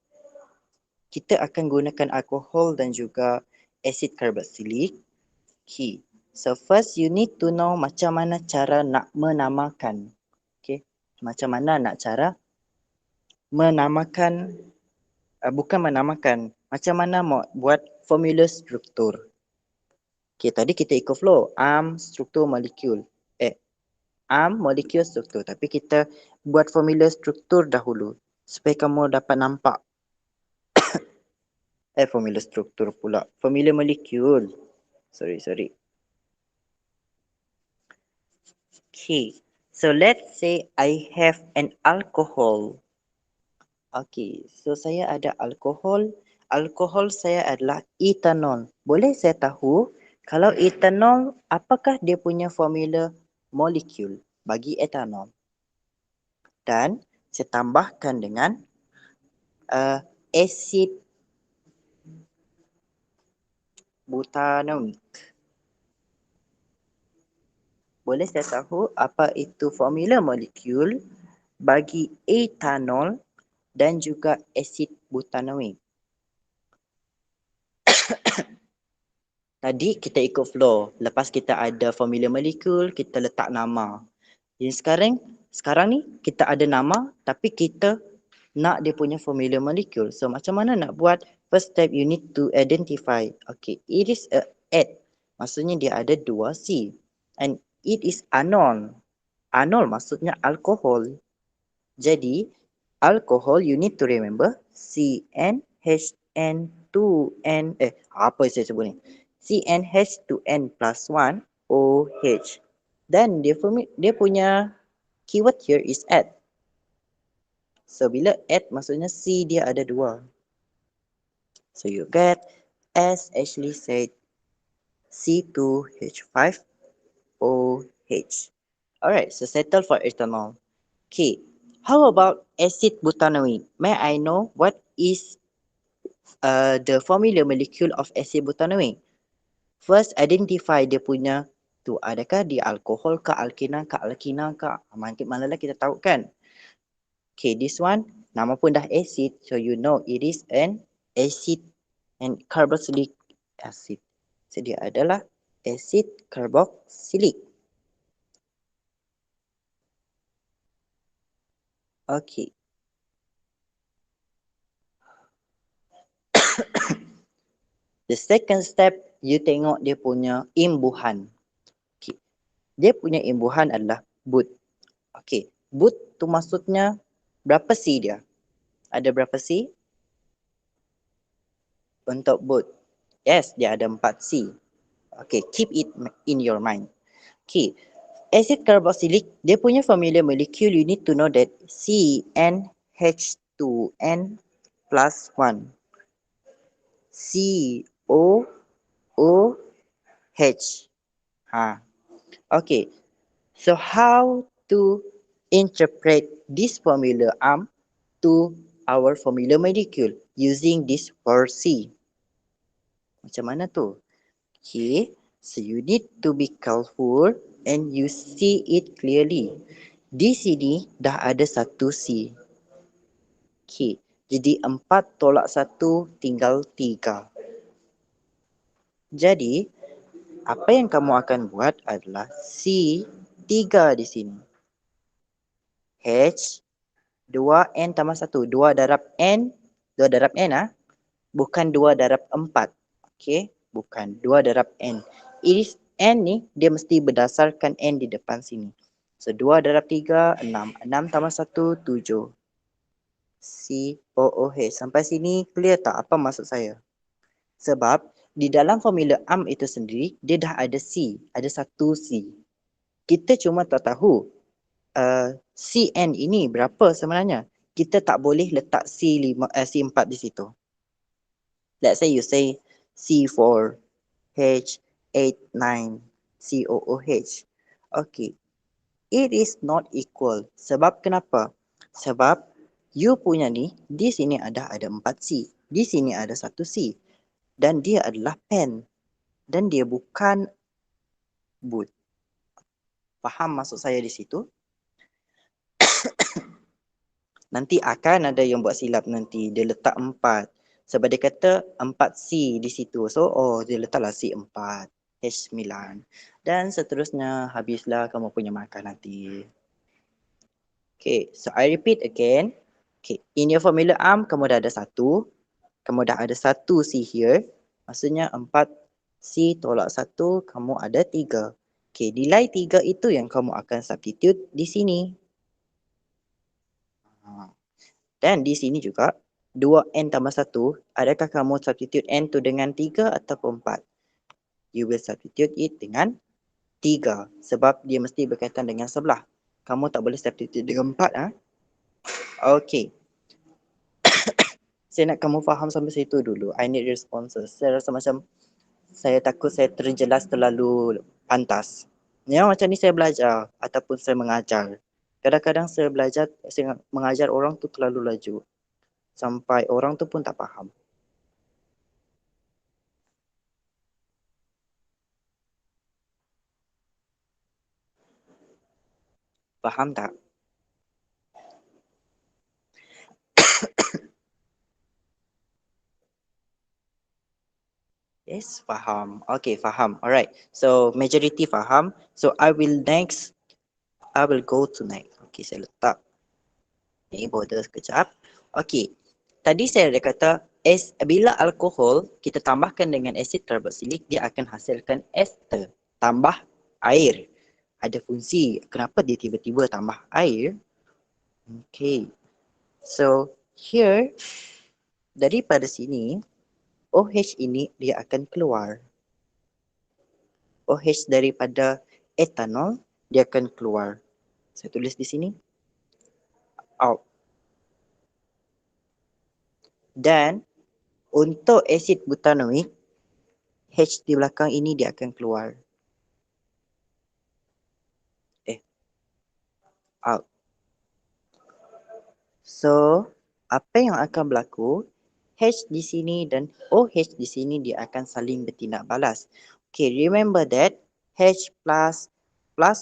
kita akan gunakan alkohol dan juga asid karboksilik. Okay. So first you need to know macam mana cara nak menamakan. Okay. Macam mana nak cara menamakan, bukan menamakan, macam mana mau buat formula struktur. Okay, tadi kita ikut flow, struktur molekul. Molekul struktur. Tapi kita buat formula struktur dahulu supaya kamu dapat nampak. Formula struktur pula. Formula molekul. Sorry. Okay. So let's say I have an alcohol. Okay. So saya ada alkohol. Alkohol saya adalah ethanol. Boleh saya tahu kalau ethanol, apakah dia punya formula molekul bagi ethanol? Dan saya tambahkan dengan asid butanoik. Boleh saya tahu apa itu formula molekul bagi ethanol dan juga asid butanoik? Tadi kita ikut flow. Lepas kita ada formula molekul, kita letak nama. Jadi sekarang ni kita ada nama tapi kita nak dia punya formula molekul. So macam mana nak buat? First step you need to identify. Okay, it is a eth. Maksudnya dia ada dua C. And it is anol. Anol maksudnya alkohol. Jadi alkohol you need to remember CnH2n apa saya sebut ni? CnH2n plus 1 OH. Dan dia punya keyword here is eth. So bila eth maksudnya C dia ada dua. So you get, as Ashley said, C2H5OH. Alright, so settle for ethanol. Okay, how about acid butanoic? May I know what is the formula molecule of acid butanoic? First, identify dia punya tu, adakah dia alkohol ke alkena ke alkina ke? Manalah kita tahu kan? Okay, this one, nama pun dah acid, so you know it is an acid and carboxylic acid. So dia adalah acid carboxylic. Okay. The second step, you tengok dia punya imbuhan. Okay. Dia punya imbuhan adalah but. Okay. But tu maksudnya berapa C dia? Ada berapa C? Untuk but. Yes, dia ada 4 C. Okay, keep it in your mind. Okay. Acid carboxylic, dia punya formula molecule, you need to know that CnH2n plus 1. COOH. Okay. So how to interpret this formula to our formula molecule using this 4C? Macam mana tu? Okay. So you need to be careful and you see it clearly. Di sini dah ada 1C. Okay. Jadi 4 tolak 1 tinggal 3. Jadi, apa yang kamu akan buat adalah C3 di sini. H 2N tambah 1. 2 darab N. 2 darab N bukan 2 darab 4. Okay. Bukan 2 darab N. It is N ni dia mesti berdasarkan N di depan sini. So 2 darab 3, 6. 6 tambah 1, 7. COOH. Sampai sini clear tak apa maksud saya? Sebab di dalam formula itu sendiri, dia dah ada C. Ada 1 C. Kita cuma tak tahu Cn ini berapa sebenarnya? Kita tak boleh letak C4 di situ. Let's say you say C4H89COOH. Okay. It is not equal. Sebab kenapa? Sebab you punya ni, di sini ada 4 C. Di sini ada 1 C. Dan dia adalah pen. Dan dia bukan boot. Faham maksud saya di situ? Nanti akan ada yang buat silap nanti. Dia letak 4. Sebab dia kata 4 C di situ. So, dia letaklah C4. H9. Dan seterusnya, habislah kamu punya makan nanti. Okay, so I repeat again. Okay, in your formula arm, kamu dah ada 1. Kamu dah ada 1 C here. Maksudnya 4 C tolak 1, kamu ada 3. Okay, nilai 3 itu yang kamu akan substitute di sini. Dan di sini juga 2N tambah 1, adakah kamu substitute N tu dengan 3 ataupun 4? You will substitute it dengan 3 sebab dia mesti berkaitan dengan sebelah. Kamu tak boleh substitute dengan 4. Okay. Saya nak kamu faham sampai situ dulu. I need responses. Saya rasa macam saya takut saya terjelas terlalu pantas. Yang macam ni saya belajar ataupun saya mengajar. Kadang-kadang saya mengajar orang tu terlalu laju. Sampai orang tu pun tak faham. Faham tak? Yes, faham. Okay, faham. Alright. So, majority faham. So, I will go to next. Okay, saya letak ni border sekejap. Okay. Tadi saya ada kata, bila alkohol kita tambahkan dengan asid karboksilik, dia akan hasilkan ester. Tambah air. Ada fungsi. Kenapa dia tiba-tiba tambah air? Okay. So, here, daripada sini, OH ini dia akan keluar. OH daripada etanol, dia akan keluar. Saya tulis di sini. Out. Dan untuk asid butanoik, H di belakang ini dia akan keluar. Out. So, apa yang akan berlaku? H di sini dan OH di sini dia akan saling bertindak balas. Okay, remember that H plus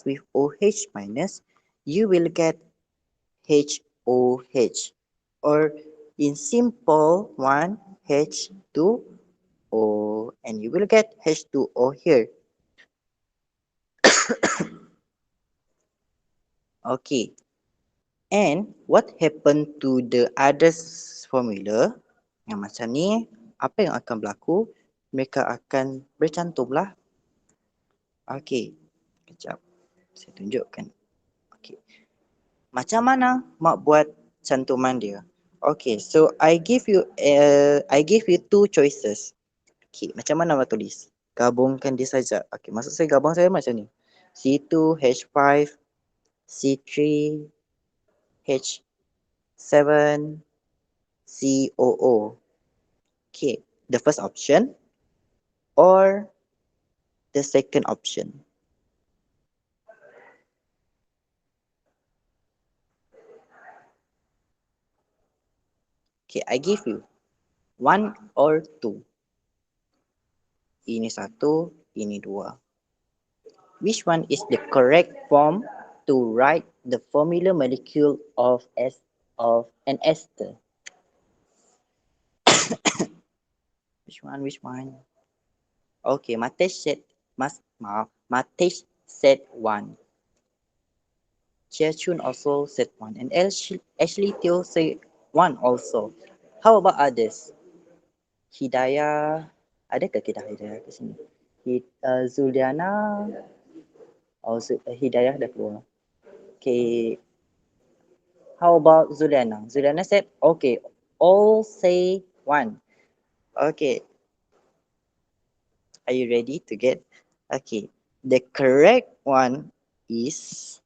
with OH minus, you will get HOH. Or in simple one, H2O, and you will get H2O here. Okay. And what happened to the other formula? Yang macam ni, apa yang akan berlaku? Mereka akan bercantumlah. Okay. Kejap. Saya tunjukkan. Okay. Macam mana mak buat cantuman dia? Okay, so I give you two choices. Okay, macam mana mak tulis? Gabungkan dia saja. Okay, maksud saya gabung saya macam ni. C2H5, C3, H7, COO. Okay, the first option or the second option. Okay, I give you 1 or 2. Ini 1, ini 2. Which one is the correct form to write the formula molecule of an ester? Which one? Okay, Matesh said 1. Chia Chun also said 1. And Ashley Teo said 1 also. How about others? Hidayah, adakah kita Hidayah ke sini? Zuliana, Hidayah dah keluar. Okay. How about Zuliana? Zuliana said, okay, all say 1. Okay. Are you ready to get? Okay. The correct one is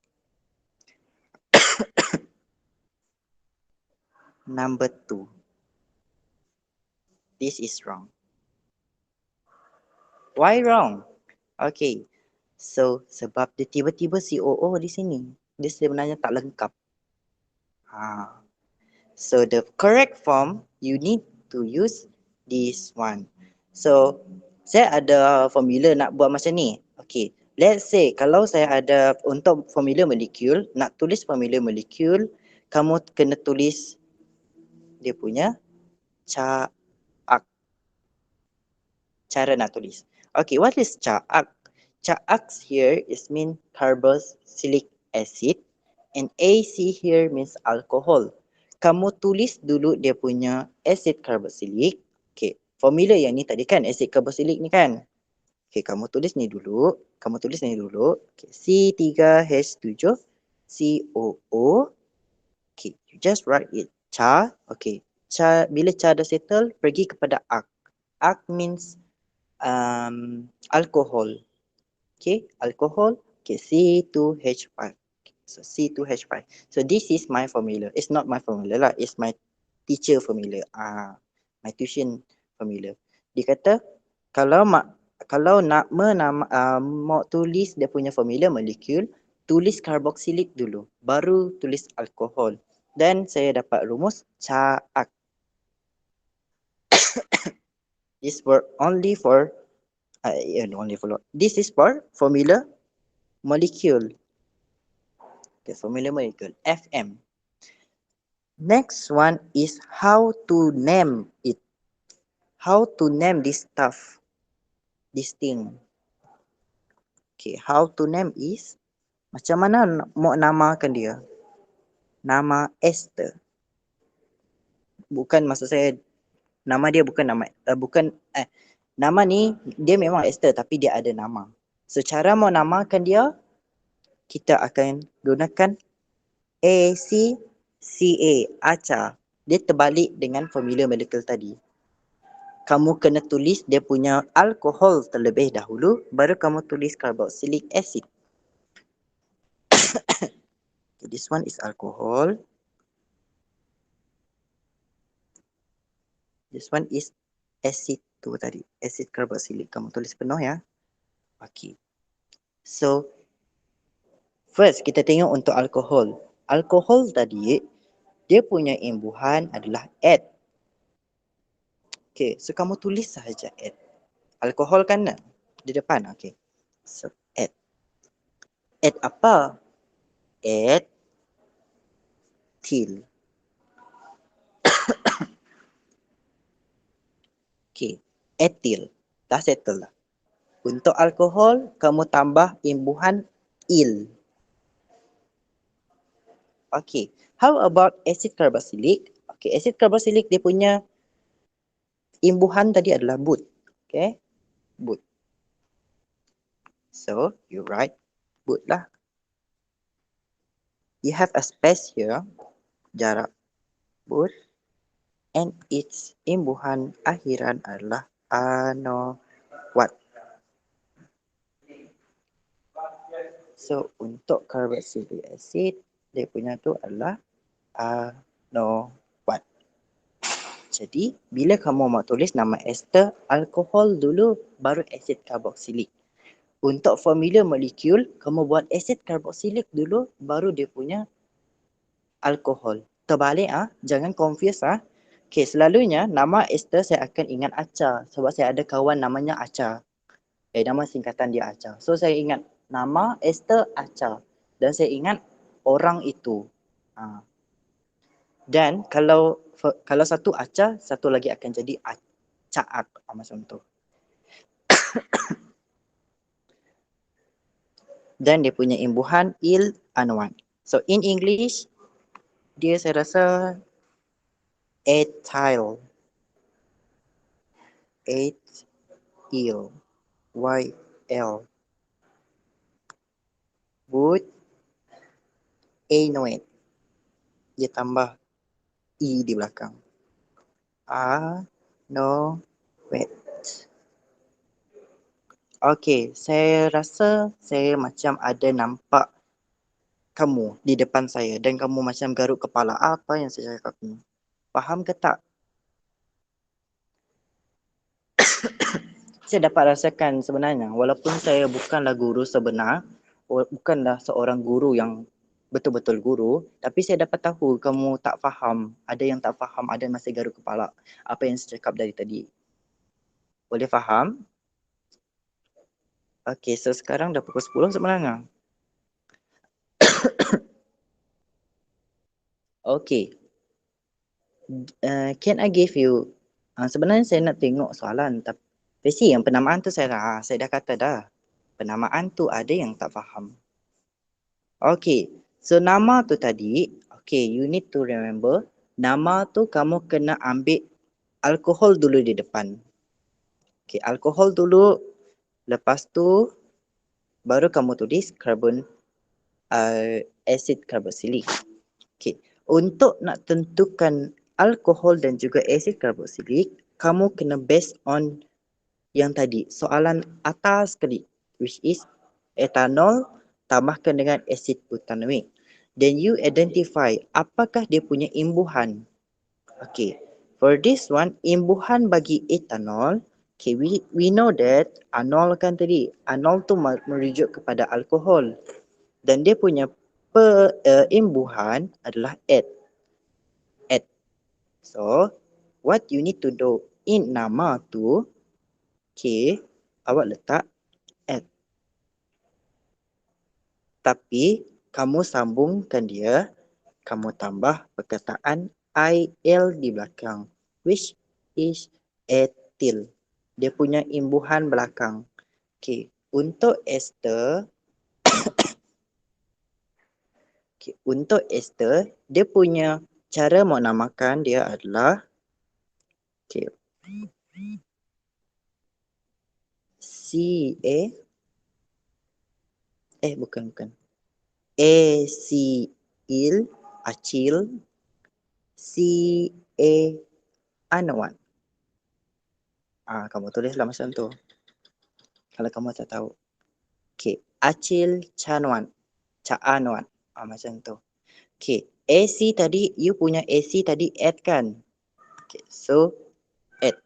Number 2. This is wrong. Why wrong? Okay. So, sebab dia tiba-tiba COO di sini. Dia sebenarnya tak lengkap. So, the correct form, you need to use this one. So, saya ada formula nak buat macam ni. Okay. Let's say, kalau saya ada untuk formula molekul, nak tulis formula molekul, kamu kena tulis dia punya cara nak tulis. Okay, what is Ca-Ak? Ca-Ak here is mean carboxylic acid and AC here means alcohol. Kamu tulis dulu dia punya acid carboxylic. Okay, formula yang ni tadi kan acid carboxylic ni kan. Okay, kamu tulis ni dulu. Okay, C3H7 COO. Okay, you just write it. Ca. Okay, Ca, bila Ca dah settle, pergi kepada Ak. Ak means alcohol. Okay, alcohol. Okay, C2H5. So C2H5. So this is my formula. It's not my formula lah. It's my teacher formula. My tuition formula. Dia kata kalau nak mau tulis dia punya formula molekul, tulis carboxylic dulu, baru tulis alkohol. Dan saya dapat rumus Ca-Ak. This word only for this is for formula molecule. Okay, formula molecule, FM. Next one is how to name it. How to name this stuff, this thing. Okay, how to name is, macam mana mau namakan dia? Nama Esther. Bukan, maksud saya, nama dia bukan nama ni, dia memang Esther tapi dia ada nama. Secara mau namakan dia, kita akan gunakan ACCA, acar. Dia terbalik dengan formula molekul tadi. Kamu kena tulis dia punya alkohol terlebih dahulu, baru kamu tulis carboxylic acid. Okay, this one is alcohol. This one is acid tu tadi, acid carboxylic. Kamu tulis penuh ya. Okay. So, first kita tengok untuk alkohol. Alkohol tadi, dia punya imbuhan adalah add. Okay, so kamu tulis sahaja add. Alkohol kan di depan, okay. So, add. Add apa? Add til. Okay, etil. Dah settle lah. Untuk alkohol, kamu tambah imbuhan il. Okay, how about acid carboxylic? Okay, acid carboxylic dia punya imbuhan tadi adalah but. Okay, but. So, you write but lah. You have a space here, jarak but, and its imbuhan akhiran adalah what? So, untuk carboxylic acid, dia punya tu adalah what? Jadi, bila kamu mau tulis nama ester, alkohol dulu, baru acid carboxylic. Untuk formula molekul, kamu buat acid carboxylic dulu, baru dia punya alkohol. Terbalik jangan confuse Okay, selalunya nama ester saya akan ingat acar sebab saya ada kawan namanya Acar. Nama singkatan dia Acar. So saya ingat nama ester Acar dan saya ingat orang itu. Dan kalau satu Acar, satu lagi akan jadi Ca-Ak macam tu. Dan dia punya imbuhan il anuan. So in English, dia saya rasa ethyl. Ethyl. YL. But anoate. Dia tambah E di belakang. Anoate. Okay, saya rasa saya macam ada nampak kamu di depan saya dan kamu macam garuk kepala. Apa yang saya cakap ni? Faham ke tak? Saya dapat rasakan sebenarnya, walaupun saya bukanlah guru sebenar, bukanlah seorang guru yang betul-betul guru, tapi saya dapat tahu kamu tak faham, ada yang tak faham, ada yang masih garuk kepala apa yang saya cakap dari tadi. Boleh faham? Okey, so sekarang dah pukul 10 sebenarnya. Okey. Can I give you, sebenarnya saya nak tengok soalan, tapi yang penamaan tu saya dah kata dah. Penamaan tu ada yang tak faham. Okay, so nama tu tadi, okay, you need to remember, nama tu kamu kena ambil alkohol dulu di depan. Okay, alkohol dulu, lepas tu baru kamu tulis karbon, asid karboksilik. Okay, untuk nak tentukan alkohol dan juga asid karboksilik, kamu kena based on yang tadi, soalan atas sekali, which is etanol tambahkan dengan asid butanoik. Then you identify apakah dia punya imbuhan. Okay, for this one, imbuhan bagi etanol, okay, we know that anol kan tadi, anol tu merujuk kepada alkohol. Dan dia punya imbuhan adalah eth. So, what you need to do in nama tu, okay, awak letak eth. Tapi kamu sambungkan dia, kamu tambah perkataan IL di belakang, which is ethyl. Dia punya imbuhan belakang. Okay, untuk ester, dia punya cara mau namakan dia adalah, okay, bukan. Acil, acil, CA-anoan. Kamu tulislah macam tu. Kalau kamu tak tahu. Okay, acil canuan, caanuan. Macam tu. Okay, AC tadi, you punya AC tadi add kan? Okay, so add.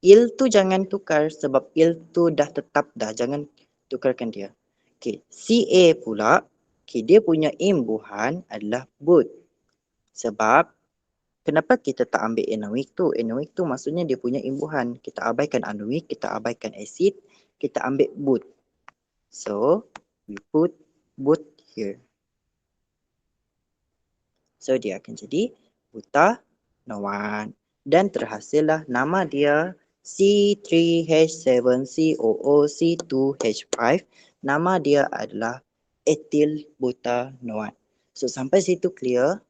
Il tu jangan tukar sebab il tu dah tetap dah. Jangan tukarkan dia. Okay, CA pula, okay, dia punya imbuhan adalah but. Sebab kenapa kita tak ambil enoic tu? Enoic tu maksudnya dia punya imbuhan. Kita abaikan anoic, kita abaikan asid, kita ambil but. So, we put but here. So, dia akan jadi butanoan. Dan terhasillah nama dia C3H7COOC2H5. Nama dia adalah ethyl butanoan. So, sampai situ clear?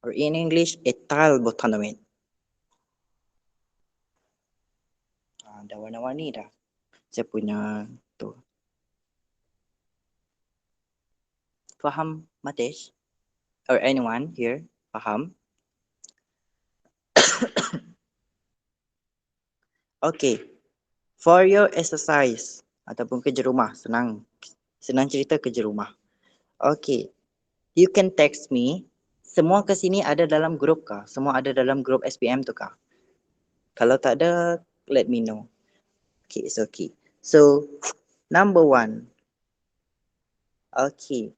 Or in English, ethyl butanoate. Dah warna-warni dah. Saya punya tu. Faham, Matesh? Or anyone here? Faham? Okay. For your exercise ataupun kerja rumah, senang cerita kerja rumah. Okay. You can text me. Semua ke sini ada dalam grup kah? Semua ada dalam grup SPM tu kah? Kalau tak ada, let me know. Okay, it's okay. So, number 1. Okay.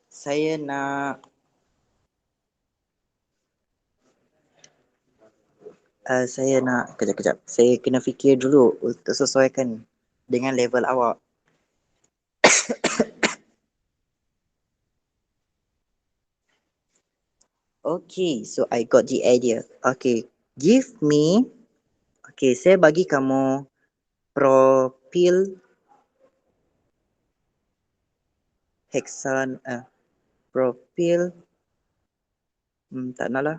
Saya nak kejap. Saya kena fikir dulu untuk sesuaikan dengan level awak. Okay, so I got the idea. Okay, give me. Okay, saya bagi kamu propyl hexan, propyl, tak nak lah.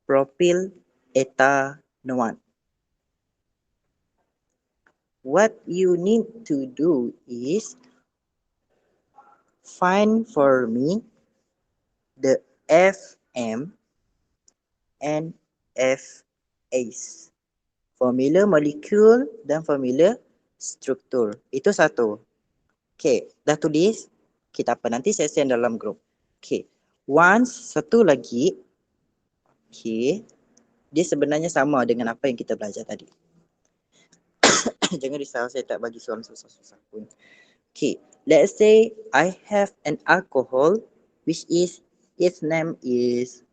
Propyl etanoan. What you need to do is find for me the FM and FAs. Formula molekul dan formula struktur. Itu satu. Okay, dah tulis? Okay, tak apa. Nanti saya send dalam grup. Okay, satu lagi. Okay, dia sebenarnya sama dengan apa yang kita belajar tadi. Jangan risau, saya tak bagi soalan susah-susah pun. Okay, let's say I have an alcohol which is, its name is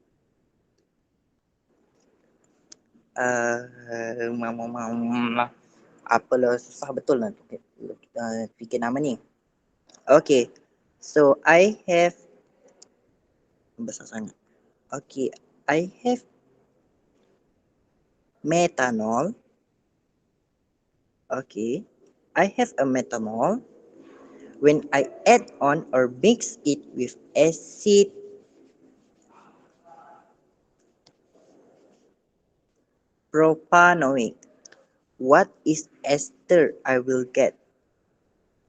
apalah, susah betul lah fikir nama ni. Okay, so I have, besar sangat. Okay, I have methanol. Okay, I have a methanol. When I add on or mix it with acid propanoic, what is ester I will get?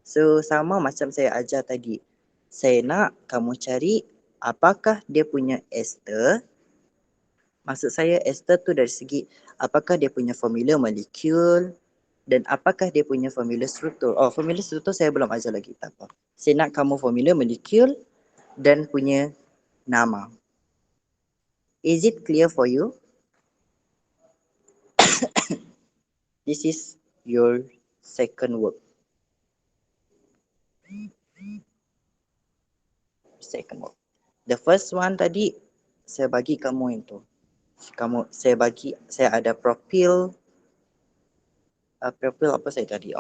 So sama macam saya ajar tadi. Saya nak kamu cari apakah dia punya ester. Maksud saya ester tu dari segi apakah dia punya formula molekul dan apakah dia punya formula struktur. Oh, formula struktur saya belum ajar lagi, tak apa. Saya nak kamu formula molekul dan punya nama. Is it clear for you? This is your second work. Second work. The first one tadi saya bagi kamu yang tu. Saya ada propil. Propil apa saya tadi?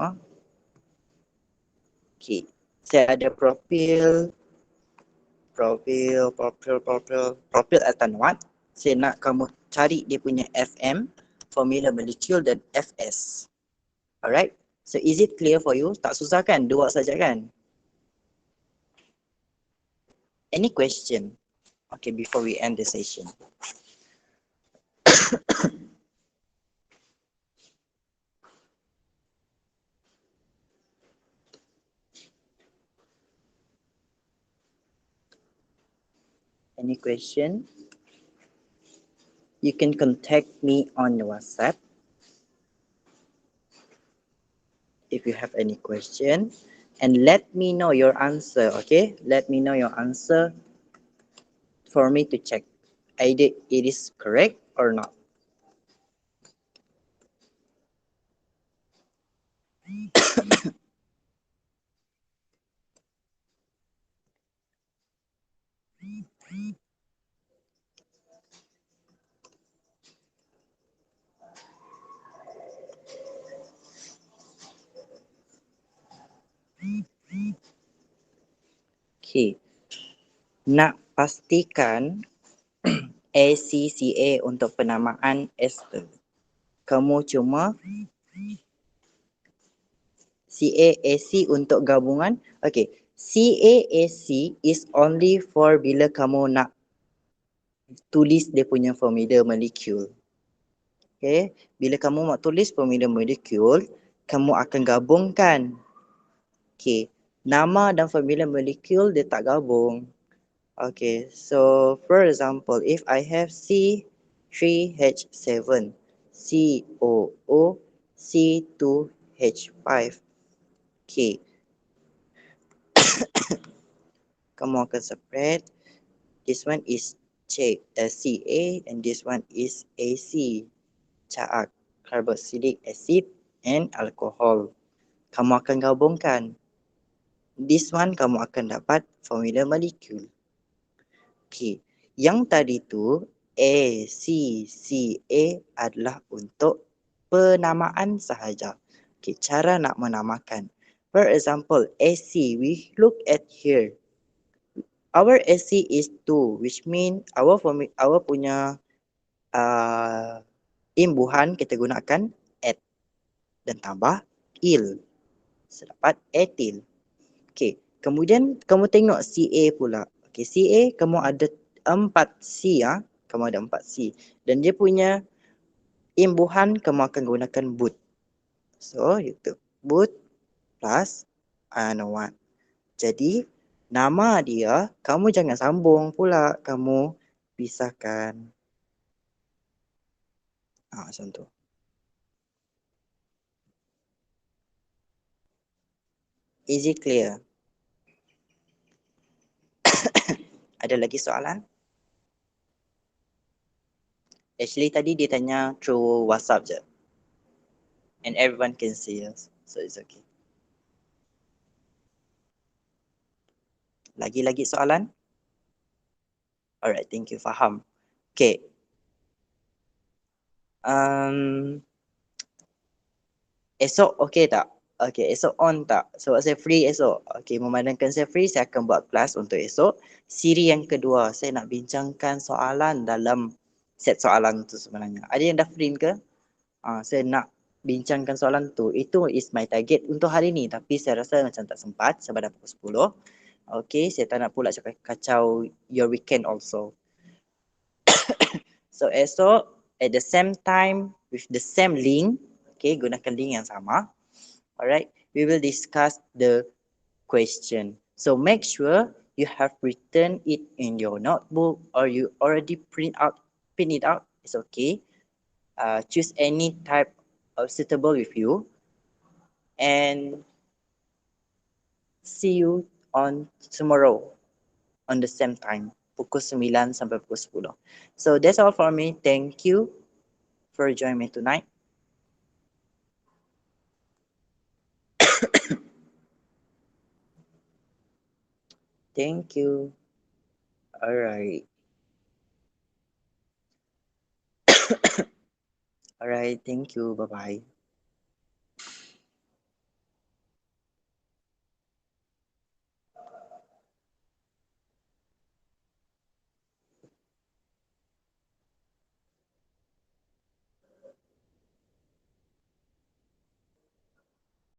Okay. Saya ada propil ethanol. Saya nak kamu cari dia punya FM, formula molekul dan FS. Alright? So is it clear for you? Tak susah kan? Dua saja kan? Any question? Okay, before we end the session. Any question? You can contact me on WhatsApp if you have any question and let me know your answer, okay? Let me know your answer for me to check either it is correct or not. Okay. Nak pastikan ACCA untuk penamaan ester. Kamu cuma CAAC untuk gabungan. Okay. CAAC is only for bila kamu nak tulis dia punya formula molekul. Okay. Bila kamu nak tulis formula molekul, kamu akan gabungkan. Okay. Nama dan formula molekul dia tak gabung. Okay. So for example, if I have C3H7, COO, C2H5. Okay. Kamu akan separate. This one is CA and this one is AC. Caak, carboxylic acid and alcohol. Kamu akan gabungkan. This one kamu akan dapat formula molekul. Okay. Yang tadi tu ACCA adalah untuk penamaan sahaja. Okay. Cara nak menamakan. For example, AC, we look at here. Our AC is 2, which mean our punya imbuhan kita gunakan et dan tambah il. Sedapat etil. Okay. Kemudian kamu tengok CA pula. Okay, CA kamu ada 4 C ya. Kamu ada 4 C. Dan dia punya imbuhan kamu akan gunakan but. So, itu but plus anoan. Jadi, nama dia kamu jangan sambung pula. Kamu pisahkan. Macam tu. Is it clear? Ada lagi soalan? Actually tadi dia tanya through WhatsApp je. And everyone can see us. So it's okay. Lagi-lagi soalan? Alright, thank you. Faham. Okay. Esok okay tak? Okay, esok on tak? Sebab saya free esok. Okay, memandangkan saya free, saya akan buat kelas untuk esok. Siri yang kedua, saya nak bincangkan soalan dalam set soalan tu sebenarnya. Ada yang dah free ke? Saya nak bincangkan soalan tu. Itu is my target untuk hari ni. Tapi saya rasa macam tak sempat sebab dah pukul 10. Okay, saya tak nak pula cakap kacau your weekend also. So esok at the same time with the same link, okay, gunakan link yang sama. Alright, we will discuss the question. So make sure you have written it in your notebook or you already print it out. It's okay. Choose any type of suitable with you. And see you on tomorrow on the same time. Pukul 9 sampai pukul 10. So that's all for me. Thank you for joining me tonight. Thank you. All right. All right. Thank you. Bye-bye.